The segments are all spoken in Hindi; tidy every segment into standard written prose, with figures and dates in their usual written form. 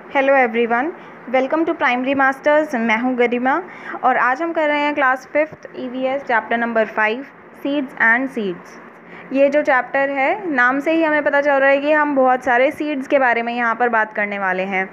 Hello everyone, welcome to primary masters. मैं हूं गरिमा और आज हम कर रहे हैं class 5th EVS chapter number 5 seeds and seeds. ये जो चैप्टर है, नाम से ही हमें पता चल रहा है कि हम बहुत सारे सीड्स के बारे में यहाँ पर बात करने वाले हैं।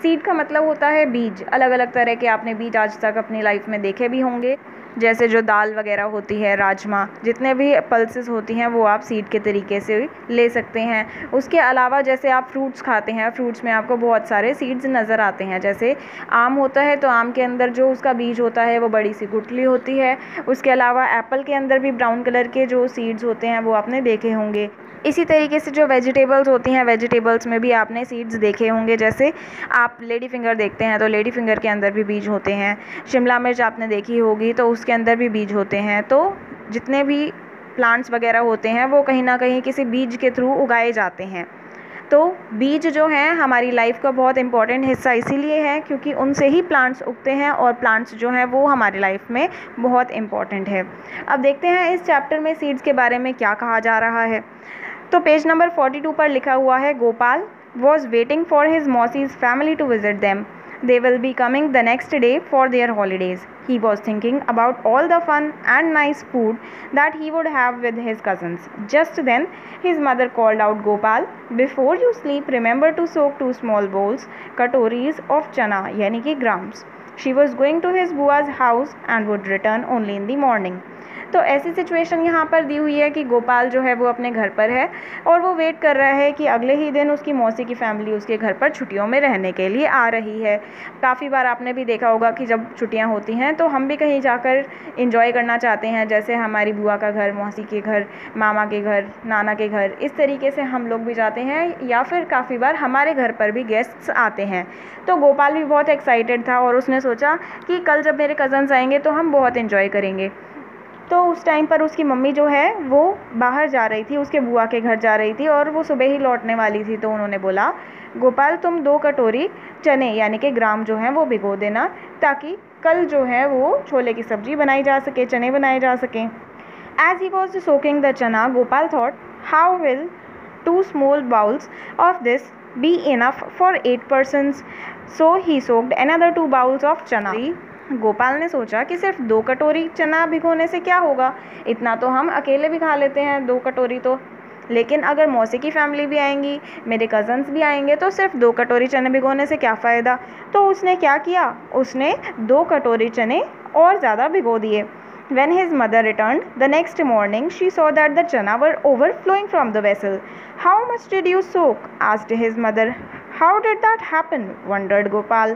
सीड का मतलब होता है बीज। अलग अलग तरह के आपने बीज आज तक अपनी लाइफ में देखे भी होंगे, जैसे जो दाल वगैरह होती है, राजमा, जितने भी पल्सेस होती हैं वो आप सीड के तरीके से ले सकते हैं। उसके अलावा जैसे आप फ्रूट्स खाते हैं, फ्रूट्स में आपको बहुत सारे सीड्स नज़र आते हैं। जैसे आम होता है तो आम के अंदर जो उसका बीज होता है वो बड़ी सी गुठली होती है। उसके अलावा एप्पल के अंदर भी ब्राउन कलर के जो सीड्स होते हैं वो आपने देखे होंगे। इसी तरीके से जो वेजिटेबल्स होती हैं, वेजिटेबल्स में भी आपने सीड्स देखे होंगे। जैसे आप लेडी फिंगर देखते हैं तो लेडी फिंगर के अंदर भी बीज होते हैं। शिमला मिर्च आपने देखी होगी तो उसके अंदर भी बीज होते हैं। तो जितने भी प्लांट्स वगैरह होते हैं वो कहीं ना कहीं किसी बीज के थ्रू उगाए जाते हैं। तो बीज जो हैं हमारी लाइफ का बहुत इंपॉर्टेंट हिस्सा इसीलिए है क्योंकि उनसे ही प्लांट्स उगते हैं और प्लांट्स जो हैं वो हमारी लाइफ में बहुत इंपॉर्टेंट है। अब देखते हैं इस चैप्टर में सीड्स के बारे में क्या कहा जा रहा है। तो पेज नंबर 42 पर लिखा हुआ है, Gopal was waiting for his mausi's family to visit them. They will be coming the next day for their holidays. He was thinking about all the fun and nice food that he would have with his cousins. Just then, his mother called out, Gopal, before you sleep, remember to soak 2 small bowls, katoris of chana, yani ki grams. She was going to his bua's house and would return only in the morning. तो ऐसी सिचुएशन यहाँ पर दी हुई है कि गोपाल जो है वो अपने घर पर है और वो वेट कर रहा है कि अगले ही दिन उसकी मौसी की फैमिली उसके घर पर छुट्टियों में रहने के लिए आ रही है। काफ़ी बार आपने भी देखा होगा कि जब छुट्टियाँ होती हैं तो हम भी कहीं जाकर इंजॉय करना चाहते हैं, जैसे हमारी बुआ का घर, मौसी के घर, मामा के घर, नाना के घर, इस तरीके से हम लोग भी जाते हैं या फिर काफ़ी बार हमारे घर पर भी गेस्ट्स आते हैं। तो गोपाल भी बहुत एक्साइटेड था और उसने सोचा कि कल जब मेरे कज़न्स आएंगे तो हम बहुत इन्जॉय करेंगे। तो उस टाइम पर उसकी मम्मी जो है वो बाहर जा रही थी, उसके बुआ के घर जा रही थी और वो सुबह ही लौटने वाली थी। तो उन्होंने बोला, गोपाल तुम 2 कटोरी चने यानी कि ग्राम जो हैं वो भिगो देना ताकि कल जो है वो छोले की सब्ज़ी बनाई जा सके, चने बनाए जा सकें। As he was soaking the chana, Gopal thought, how will 2 small bowls of this be enough for 8 persons? So he soaked another 2 bowls of chana. Gopal ने सोचा कि सिर्फ 2 कटोरी चना भिगोने से क्या होगा, इतना तो हम अकेले भी खा लेते हैं 2 कटोरी तो। लेकिन अगर मौसी की फैमिली भी आएंगी, मेरे कज़न्स भी आएंगे तो सिर्फ 2 कटोरी चने भिगोने से क्या फ़ायदा। तो उसने क्या किया, उसने 2 कटोरी चने और ज़्यादा भिगो दिए। When his mother returned the next morning, she saw that the chana were overflowing from the vessel. How much did you soak? Asked his mother. How did that happen? Wondered Gopal.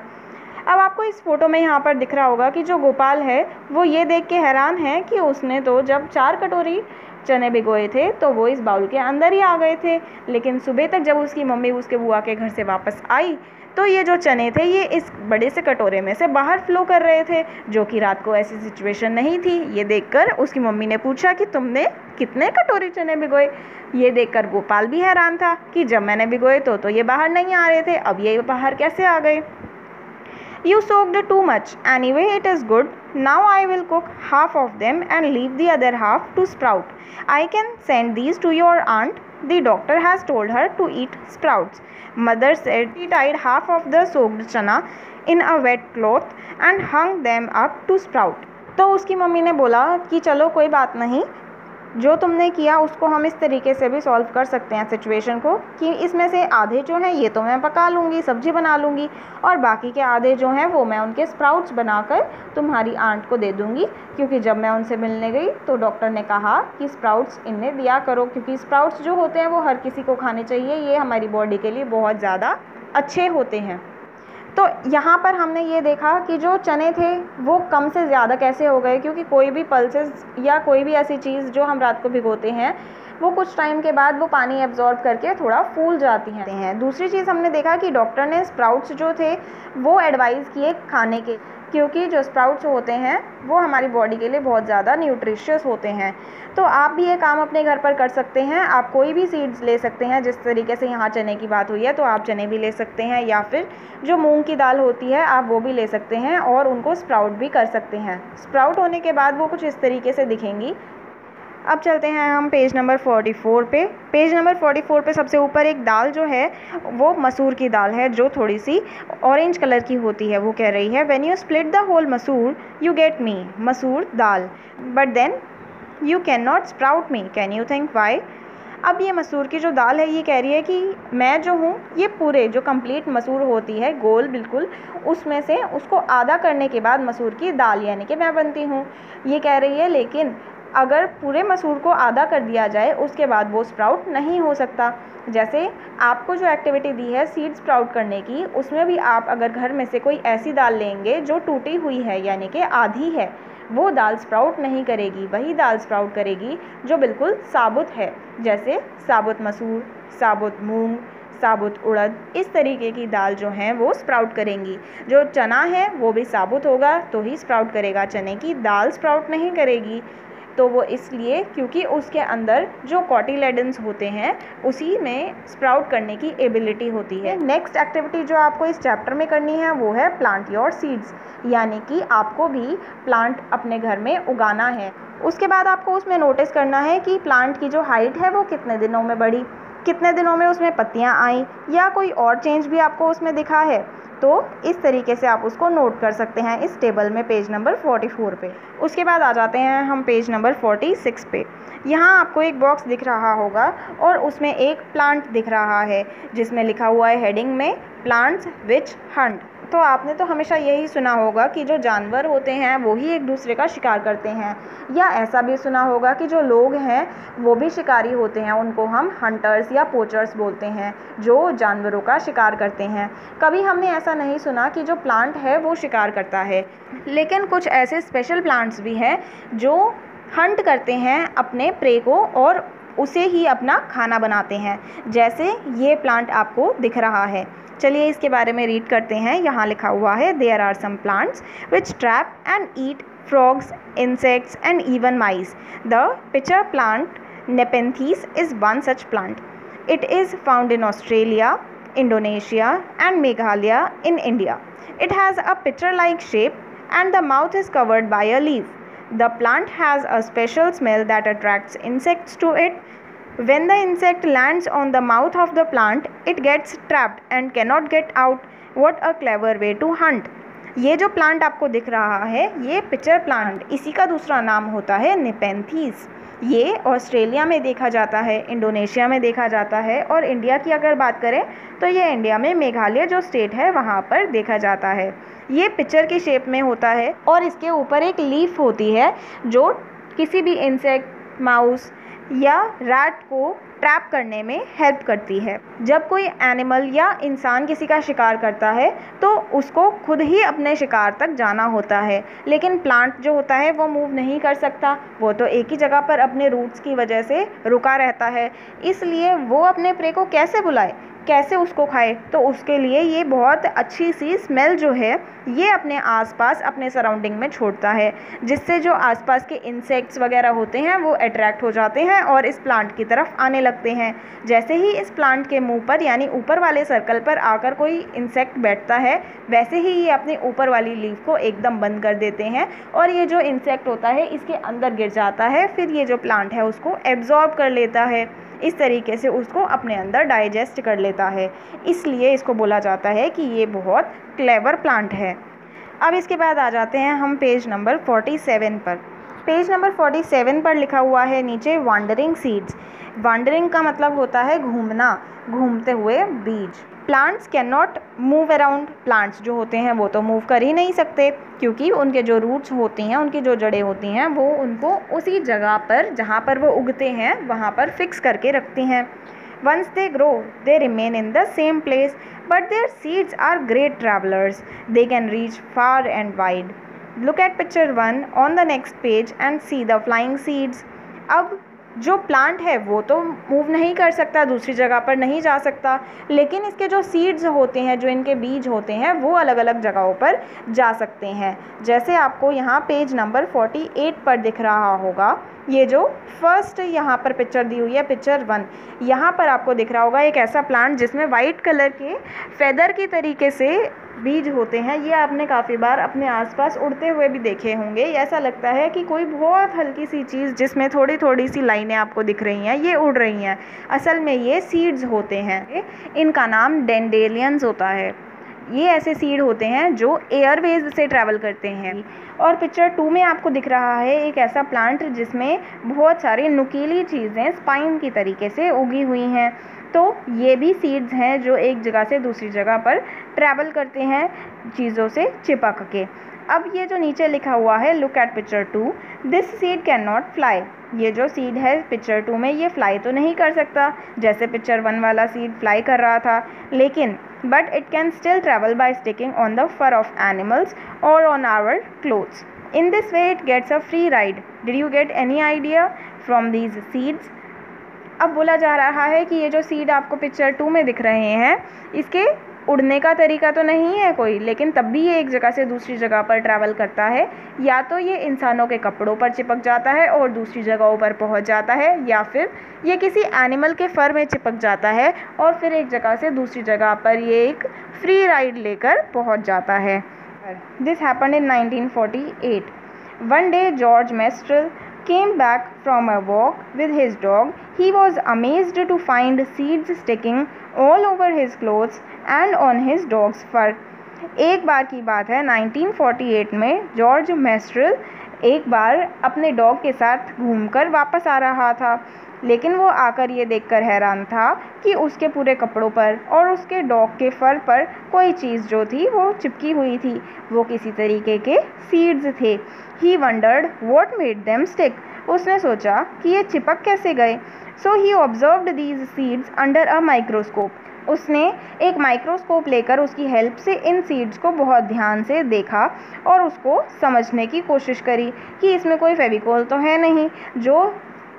अब आपको इस फोटो में यहाँ पर दिख रहा होगा कि जो गोपाल है वो ये देख के हैरान है कि उसने तो जब 4 कटोरी चने भिगोए थे तो वो इस बाउल के अंदर ही आ गए थे, लेकिन सुबह तक जब उसकी मम्मी उसके बुआ के घर से वापस आई तो ये जो चने थे ये इस बड़े से कटोरे में से बाहर फ्लो कर रहे थे, जो कि रात को ऐसी सिचुएशन नहीं थी। ये देखकर उसकी मम्मी ने पूछा कि तुमने कितने कटोरी चने भिगोए। ये देखकर गोपाल भी हैरान था कि जब मैंने भिगोए तो ये बाहर नहीं आ रहे थे, अब ये बाहर कैसे आ गए। You soaked too much. Anyway, it is good. Now I will cook half of them and leave the other half to sprout. I can send these to your aunt. The doctor has told her to eat sprouts. Mother said she tied half of the soaked chana in a wet cloth and hung them up to sprout. तो उसकी मम्मी ने बोला कि चलो कोई बात नहीं, जो तुमने किया उसको हम इस तरीके से भी सॉल्व कर सकते हैं सिचुएशन को, कि इसमें से आधे जो हैं ये तो मैं पका लूँगी, सब्ज़ी बना लूँगी, और बाकी के आधे जो हैं वो मैं उनके स्प्राउट्स बनाकर तुम्हारी आंट को दे दूँगी, क्योंकि जब मैं उनसे मिलने गई तो डॉक्टर ने कहा कि स्प्राउट्स इन्हें दिया करो, क्योंकि स्प्राउट्स जो होते हैं वो हर किसी को खाने चाहिए, ये हमारी बॉडी के लिए बहुत ज़्यादा अच्छे होते हैं। तो यहाँ पर हमने ये देखा कि जो चने थे वो कम से ज़्यादा कैसे हो गए, क्योंकि कोई भी पल्सेस या कोई भी ऐसी चीज़ जो हम रात को भिगोते हैं वो कुछ टाइम के बाद वो पानी एब्जॉर्ब करके थोड़ा फूल जाती हैं। दूसरी चीज़ हमने देखा कि डॉक्टर ने स्प्राउट्स जो थे वो एडवाइज़ किए खाने के, क्योंकि जो स्प्राउट्स होते हैं वो हमारी बॉडी के लिए बहुत ज़्यादा न्यूट्रिशियस होते हैं। तो आप भी ये काम अपने घर पर कर सकते हैं। आप कोई भी सीड्स ले सकते हैं, जिस तरीके से यहाँ चने की बात हुई है तो आप चने भी ले सकते हैं, या फिर जो मूंग की दाल होती है आप वो भी ले सकते हैं और उनको स्प्राउट भी कर सकते हैं। स्प्राउट होने के बाद वो कुछ इस तरीके से दिखेंगी। अब चलते हैं हम पेज नंबर 44 पे। पेज नंबर 44 पे सबसे ऊपर एक दाल जो है वो मसूर की दाल है, जो थोड़ी सी ऑरेंज कलर की होती है। वो कह रही है when you split the whole masoor you get me, masoor dal, but then you can not sprout me, can you think why. अब ये मसूर की जो दाल है ये कह रही है कि मैं जो हूँ ये पूरे जो कंप्लीट मसूर होती है गोल बिल्कुल, उसमें से उसको आधा करने के बाद मसूर की दाल यानी कि मैं बनती हूँ। ये कह रही है लेकिन अगर पूरे मसूर को आधा कर दिया जाए उसके बाद वो स्प्राउट नहीं हो सकता। जैसे आपको जो एक्टिविटी दी है सीड स्प्राउट करने की, उसमें भी आप अगर घर में से कोई ऐसी दाल लेंगे जो टूटी हुई है यानी कि आधी है, वो दाल स्प्राउट नहीं करेगी। वही दाल स्प्राउट करेगी जो बिल्कुल साबुत है, जैसे साबुत मसूर, साबुत मूंग, साबुत उड़द, इस तरीके की दाल जो हैं वो स्प्राउट करेंगी। जो चना है वो भी साबुत होगा तो ही स्प्राउट करेगा, चने की दाल स्प्राउट नहीं करेगी। तो वो इसलिए क्योंकि उसके अंदर जो कॉटिलेडन्स होते हैं उसी में स्प्राउट करने की एबिलिटी होती है। नेक्स्ट एक्टिविटी जो आपको इस चैप्टर में करनी है वो है प्लांट योर सीड्स, यानी कि आपको भी प्लांट अपने घर में उगाना है। उसके बाद आपको उसमें नोटिस करना है कि प्लांट की जो हाइट है वो कितने दिनों में बढ़ी, कितने दिनों में उसमें पत्तियां आई, या कोई और चेंज भी आपको उसमें दिखा है। तो इस तरीके से आप उसको नोट कर सकते हैं इस टेबल में पेज नंबर 44 पे। उसके बाद आ जाते हैं हम पेज नंबर 46 पे। यहाँ आपको एक बॉक्स दिख रहा होगा और उसमें एक प्लांट दिख रहा है जिसमें लिखा हुआ है हेडिंग में प्लांट्स विच हंट। तो आपने तो हमेशा यही सुना होगा कि जो जानवर होते हैं वो ही एक दूसरे का शिकार करते हैं, या ऐसा भी सुना होगा कि जो लोग हैं वो भी शिकारी होते हैं, उनको हम हंटर्स या पोचर्स बोलते हैं जो जानवरों का शिकार करते हैं। कभी हमने ऐसा नहीं सुना कि जो प्लांट है वो शिकार करता है, लेकिन कुछ ऐसे स्पेशल प्लांट्स भी हैं जो हंट करते हैं अपने प्रे को और उसे ही अपना खाना बनाते हैं, जैसे ये प्लांट आपको दिख रहा है। चलिए इसके बारे में रीड करते हैं। यहाँ लिखा हुआ है there are some plants which trap and eat frogs, insects and even mice. The pitcher plant Nepenthes is one such plant. It is found in Australia, Indonesia and Meghalaya in India. It has a pitcher-like shape and the mouth is covered by a leaf. The plant has a special smell that attracts insects to it. When the insect lands on the mouth of the plant, it gets trapped and cannot get out. What a clever way to hunt. ये जो प्लांट आपको दिख रहा है ये पिचर प्लांट, इसी का दूसरा नाम होता है नेपेंथीस। ये ऑस्ट्रेलिया में देखा जाता है, इंडोनेशिया में देखा जाता है, और इंडिया की अगर बात करें तो ये इंडिया में मेघालय जो स्टेट है वहाँ पर देखा जाता है। ये पिचर की शेप में होता है और इसके ऊपर एक लीफ होती है जो किसी भी इंसेक्ट, माउस या रैट को ट्रैप करने में हेल्प करती है। जब कोई एनिमल या इंसान किसी का शिकार करता है तो उसको खुद ही अपने शिकार तक जाना होता है, लेकिन प्लांट जो होता है वो मूव नहीं कर सकता, वो तो एक ही जगह पर अपने रूट्स की वजह से रुका रहता है। इसलिए वो अपने प्रे को कैसे बुलाए, कैसे उसको खाए, तो उसके लिए ये बहुत अच्छी सी स्मेल जो है ये अपने आसपास अपने सराउंडिंग में छोड़ता है, जिससे जो आसपास के इंसेक्ट्स वगैरह होते हैं वो अट्रैक्ट हो जाते हैं और इस प्लांट की तरफ आने लगते हैं। जैसे ही इस प्लांट के मुंह पर यानी ऊपर वाले सर्कल पर आकर कोई इंसेक्ट बैठता है, वैसे ही ये अपने ऊपर वाली लीफ को एकदम बंद कर देते हैं और ये जो इंसेक्ट होता है इसके अंदर गिर जाता है। फिर ये जो प्लांट है उसको एब्जॉर्ब कर लेता है, इस तरीके से उसको अपने अंदर डाइजेस्ट कर लेता है। इसलिए इसको बोला जाता है कि ये बहुत क्लेवर प्लांट है। अब इसके बाद आ जाते हैं हम पेज नंबर 47 पर। पेज नंबर 47 पर लिखा हुआ है नीचे वांडरिंग सीड्स। वांडरिंग का मतलब होता है घूमना, घूमते हुए बीज। Plants can not move around. Plants जो होते हैं वो तो मूव कर ही नहीं सकते, क्योंकि उनके जो रूट्स होती हैं, उनकी जो जड़ें होती हैं, वो उनको उसी जगह पर जहाँ पर वो उगते हैं वहाँ पर फिक्स करके रखती हैं। Once they grow, they remain in the same place, but their seeds are great travelers. They can reach far and wide. Look at picture 1 on the next page and see the flying seeds. अब जो प्लांट है वो तो मूव नहीं कर सकता, दूसरी जगह पर नहीं जा सकता, लेकिन इसके जो सीड्स होते हैं, जो इनके बीज होते हैं, वो अलग अलग जगहों पर जा सकते हैं। जैसे आपको यहाँ पेज नंबर 48 पर दिख रहा होगा, ये जो फर्स्ट यहाँ पर पिक्चर दी हुई है, पिक्चर 1, यहाँ पर आपको दिख रहा होगा एक ऐसा प्लांट जिसमें वाइट कलर के फेदर की तरीके से बीज होते हैं ये आपने काफ़ी बार अपने आसपास उड़ते हुए भी देखे होंगे। ऐसा लगता है कि कोई बहुत हल्की सी चीज़ जिसमें थोड़ी थोड़ी सी लाइनें आपको दिख रही हैं ये उड़ रही हैं, असल में ये सीड्स होते हैं। इनका नाम डेंडेलियंस होता है। ये ऐसे सीड होते हैं जो एयरवेज से ट्रैवल करते हैं। और पिक्चर 2 में आपको दिख रहा है एक ऐसा प्लांट जिसमें बहुत सारी नुकीली चीज़ें स्पाइन की तरीके से उगी हुई हैं। तो ये भी सीड्स हैं जो एक जगह से दूसरी जगह पर ट्रैवल करते हैं चीज़ों से चिपक के। अब ये जो नीचे लिखा हुआ है look at picture 2, this seed can not fly. ये जो सीड है पिक्चर 2 में ये फ्लाई तो नहीं कर सकता जैसे पिक्चर 1 वाला सीड फ्लाई कर रहा था, लेकिन but it can still travel by sticking on the fur of animals और on our clothes. In this way it gets a free ride. Did you get any idea from these seeds? अब बोला जा रहा है कि ये जो सीड आपको पिक्चर 2 में दिख रहे हैं इसके उड़ने का तरीका तो नहीं है कोई, लेकिन तब भी ये एक जगह से दूसरी जगह पर ट्रैवल करता है। या तो ये इंसानों के कपड़ों पर चिपक जाता है और दूसरी जगहों पर पहुंच जाता है, या फिर ये किसी एनिमल के फर में चिपक जाता है और फिर एक जगह से दूसरी जगह पर ये एक फ्री राइड लेकर पहुंच जाता है। This happened in 1948. One day George Mestrel came back from a walk with his dog. He was amazed to find seeds sticking all over his clothes and on his dog's fur. एक बार की बात है 1948 में जॉर्ज मेस्ट्रल एक बार अपने डॉग के साथ घूमकर वापस आ रहा था, लेकिन वो आकर ये देखकर हैरान था कि उसके पूरे कपड़ों पर और उसके डॉग के फर पर कोई चीज़ जो थी वो चिपकी हुई थी। वो किसी तरीके के सीड्स थे। He wondered what made them stick. उसने सोचा कि ये चिपक कैसे गए। So he observed these seeds under a microscope. उसने एक माइक्रोस्कोप लेकर उसकी हेल्प से इन सीड्स को बहुत ध्यान से देखा और उसको समझने की कोशिश करी कि इसमें कोई फेविकोल तो है नहीं जो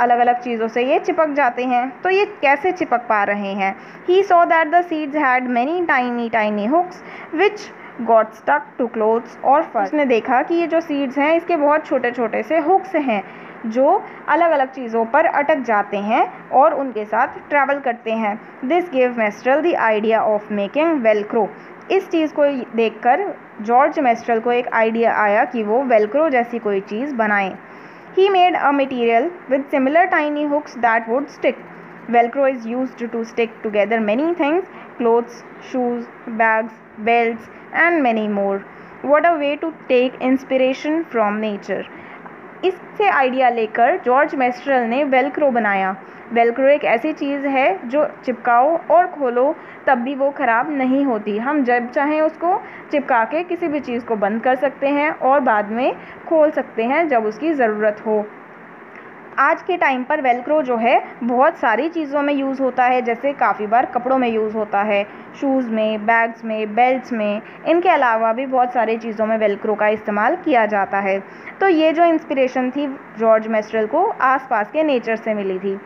अलग अलग चीज़ों से ये चिपक जाते हैं, तो ये कैसे चिपक पा रहे हैं। He saw that the seeds had many tiny hooks which got stuck to clothes or fur. उसने देखा कि ये जो सीड्स हैं इसके बहुत छोटे छोटे से हुक्स हैं जो अलग अलग चीज़ों पर अटक जाते हैं और उनके साथ ट्रैवल करते हैं। This gave menstrual the idea of making Velcro. इस चीज़ को देखकर जॉर्ज मेस्ट्रल को एक आइडिया आया कि वो वेलक्रो जैसी कोई चीज़ बनाएं। He made a material with similar tiny hooks that would stick. Velcro is used to stick together many things: clothes, shoes, bags, belts, and many more. What a way to take inspiration from nature. इससे आइडिया लेकर जॉर्ज मेस्ट्रल ने वेलक्रो बनाया। वेलक्रो एक ऐसी चीज़ है जो चिपकाओ और खोलो तब भी वो ख़राब नहीं होती। हम जब चाहें उसको चिपका के किसी भी चीज़ को बंद कर सकते हैं और बाद में खोल सकते हैं जब उसकी ज़रूरत हो। आज के टाइम पर वेलक्रो जो है बहुत सारी चीज़ों में यूज़ होता है, जैसे काफ़ी बार कपड़ों में यूज़ होता है, शूज़ में, बैग्स में, बेल्ट्स में। इनके अलावा भी बहुत सारी चीज़ों में वेलक्रो का इस्तेमाल किया जाता है। तो ये जो इंस्पिरेशन थी जॉर्ज मेस्ट्रल को आसपास के नेचर से मिली थी।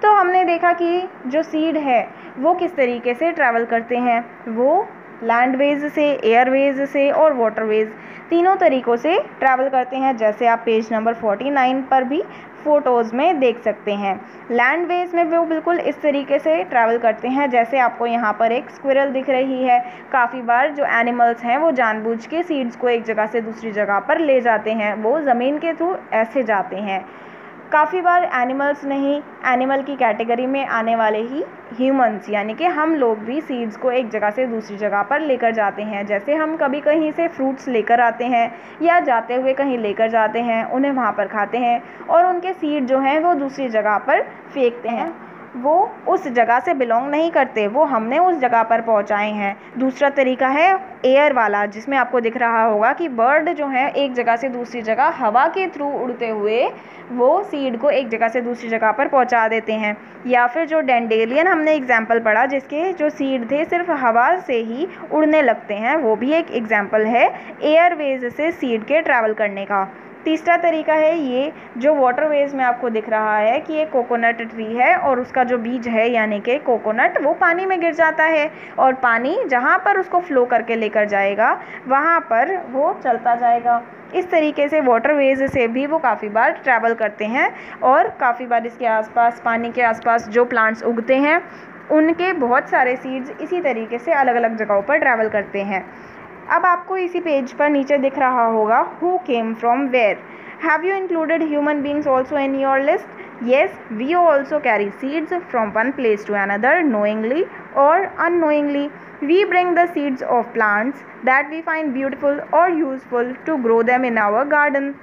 तो हमने देखा कि जो सीड है वो किस तरीके से ट्रैवल करते हैं। वो लैंडवेज से, एयरवेज से और वाटरवेज तीनों तरीक़ों से ट्रैवल करते हैं, जैसे आप पेज नंबर 49 पर भी फ़ोटोज़ में देख सकते हैं। लैंडवेज में वो बिल्कुल इस तरीके से ट्रैवल करते हैं जैसे आपको यहाँ पर एक स्क्विरल दिख रही है। काफ़ी बार जो एनिमल्स हैं वो जानबूझ के सीड्स को एक जगह से दूसरी जगह पर ले जाते हैं, वो ज़मीन के थ्रू ऐसे जाते हैं। काफ़ी बार एनिमल्स नहीं, एनिमल की कैटेगरी में आने वाले ही ह्यूमंस यानी कि हम लोग भी सीड्स को एक जगह से दूसरी जगह पर लेकर जाते हैं। जैसे हम कभी कहीं से फ्रूट्स लेकर आते हैं या जाते हुए कहीं लेकर जाते हैं, उन्हें वहाँ पर खाते हैं और उनके सीड जो हैं वो दूसरी जगह पर फेंकते हैं। वो उस जगह से बिलोंग नहीं करते, वो हमने उस जगह पर पहुंचाए हैं। दूसरा तरीका है एयर वाला, जिसमें आपको दिख रहा होगा कि बर्ड जो है एक जगह से दूसरी जगह हवा के थ्रू उड़ते हुए वो सीड को एक जगह से दूसरी जगह पर पहुंचा देते हैं। या फिर जो डेंडेलियन हमने एग्जाम्पल पढ़ा जिसके जो सीड थे सिर्फ हवा से ही उड़ने लगते हैं, वो भी एक एग्जाम्पल है एयरवेज से सीड के ट्रैवल करने का। तीसरा तरीका है ये जो वाटरवेज में आपको दिख रहा है कि ये कोकोनट ट्री है और उसका जो बीज है यानी कि कोकोनट वो पानी में गिर जाता है और पानी जहाँ पर उसको फ्लो करके लेकर जाएगा वहाँ पर वो चलता जाएगा। इस तरीके से वाटरवेज से भी वो काफ़ी बार ट्रैवल करते हैं और काफ़ी बार इसके आसपास, पानी के आसपास जो प्लांट्स उगते हैं उनके बहुत सारे सीड्स इसी तरीके से अलग अलग जगहों पर ट्रैवल करते हैं। अब आपको इसी पेज पर नीचे दिख रहा होगा who came from where. Have you included human beings also in your list? Yes, we also carry seeds from one place to another knowingly or unknowingly. We bring the seeds of plants that we find beautiful or useful to grow them in our garden.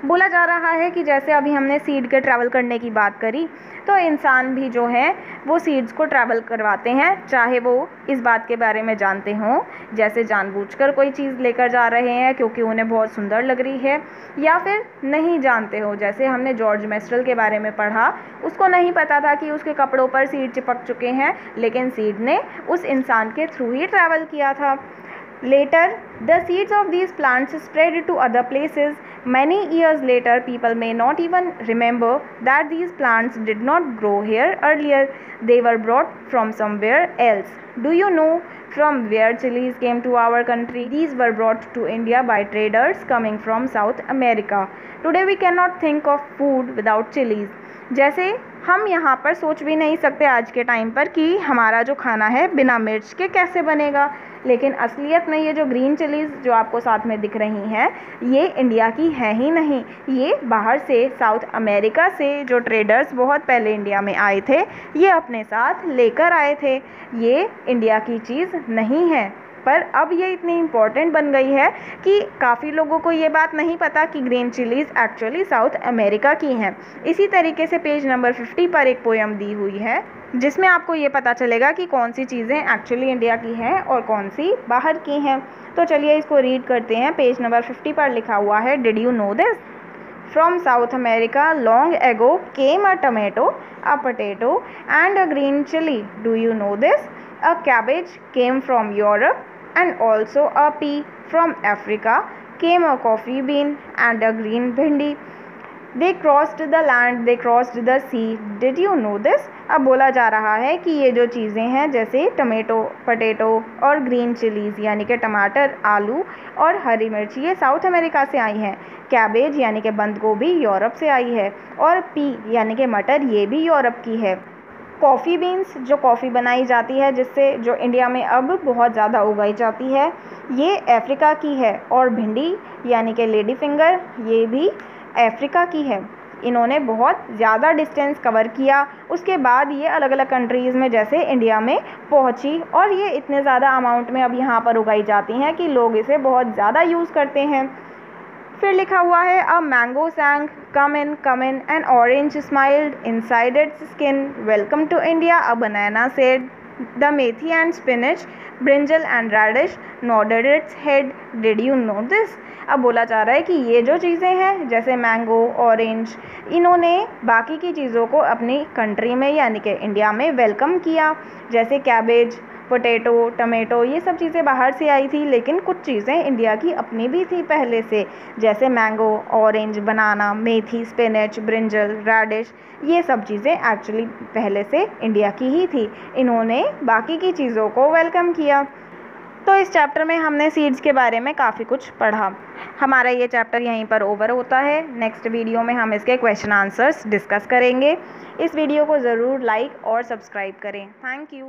बोला जा रहा है कि जैसे अभी हमने सीड के ट्रैवल करने की बात करी, तो इंसान भी जो है वो सीड्स को ट्रैवल करवाते हैं, चाहे वो इस बात के बारे में जानते हों, जैसे जानबूझकर कोई चीज़ लेकर जा रहे हैं क्योंकि उन्हें बहुत सुंदर लग रही है, या फिर नहीं जानते हो, जैसे हमने जॉर्ज मेस्ट्रल के बारे में पढ़ा, उसको नहीं पता था कि उसके कपड़ों पर सीड चिपक चुके हैं, लेकिन सीड ने उस इंसान के थ्रू ही ट्रैवल किया था। Later, the seeds of these plants spread to other places. Many years later, people may not even remember that these plants did not grow here earlier. They were brought from somewhere else. Do you know from where chilies came to our country? These were brought to India by traders coming from South America. Today we cannot think of food without chilies. जैसे हम यहाँ पर सोच भी नहीं सकते आज के टाइम पर कि हमारा जो खाना है बिना मिर्च के कैसे बनेगा, लेकिन असलियत में ये जो ग्रीन चिलीज़ जो आपको साथ में दिख रही हैं, ये इंडिया की हैं ही नहीं, ये बाहर से साउथ अमेरिका से जो ट्रेडर्स बहुत पहले इंडिया में आए थे, ये अपने साथ लेकर आए थे। ये इंडिया की चीज़ नहीं है, पर अब ये इतनी इम्पॉर्टेंट बन गई है कि काफ़ी लोगों को ये बात नहीं पता कि green chillies actually south America की हैं। इसी तरीके से पेज नंबर 50 पर एक पोएम दी हुई है जिसमें आपको ये पता चलेगा कि कौन सी चीज़ें एक्चुअली इंडिया की हैं और कौन सी बाहर की हैं। तो चलिए इसको रीड करते हैं। पेज नंबर 50 पर लिखा हुआ है, did you know this? From South America long ago came a tomato, a potato and a green chili. Do you know this? A cabbage came from Europe and also a pea. From Africa came a coffee bean and a green bhindi. They crossed the land, they crossed the sea. Did you know this? अब बोला जा रहा है कि ये जो चीज़ें हैं जैसे टमेटो, पोटैटो और ग्रीन चिलीज़ यानी कि टमाटर, आलू और हरी मिर्च, ये साउथ अमेरिका से आई हैं। कैबेज यानी कि बंद गोभी यूरोप से आई है, और पी यानी कि मटर, ये भी यूरोप की है। कॉफ़ी बीन्स जो कॉफ़ी बनाई जाती है जिससे जो इंडिया में अब बहुत ज़्यादा उगाई जाती है, ये अफ्रीका की है। और भिंडी यानी कि लेडी फिंगर, ये भी अफ्रीका की है। इन्होंने बहुत ज़्यादा डिस्टेंस कवर किया, उसके बाद ये अलग अलग कंट्रीज़ में जैसे इंडिया में पहुंची, और ये इतने ज़्यादा अमाउंट में अब यहाँ पर उगाई जाती हैं कि लोग इसे बहुत ज़्यादा यूज़ करते हैं। फिर लिखा हुआ है, a mango sang come in an orange smiled inside its skin, welcome to India. A banana said the methi and spinach brinjal and radish nodded its head. Did you know this? अब बोला जा रहा है कि ये जो चीज़ें हैं जैसे मैंगो, ऑरेंज, इन्होंने बाकी की चीज़ों को अपनी कंट्री में यानी कि इंडिया में वेलकम किया। जैसे कैबेज, पोटैटो, टमेटो, ये सब चीज़ें बाहर से आई थी, लेकिन कुछ चीज़ें इंडिया की अपनी भी थी पहले से, जैसे मैंगो, ऑरेंज, बनाना, मेथी, स्पिनच, ब्रिंजल, रेडिश, ये सब चीज़ें एक्चुअली पहले से इंडिया की ही थी। इन्होंने बाकी की चीज़ों को वेलकम किया। तो इस चैप्टर में हमने सीड्स के बारे में काफ़ी कुछ पढ़ा। हमारा ये चैप्टर यहीं पर ओवर होता है। नेक्स्ट वीडियो में हम इसके क्वेश्चन आंसर्स डिस्कस करेंगे। इस वीडियो को ज़रूर लाइक और सब्सक्राइब करें। Thank you.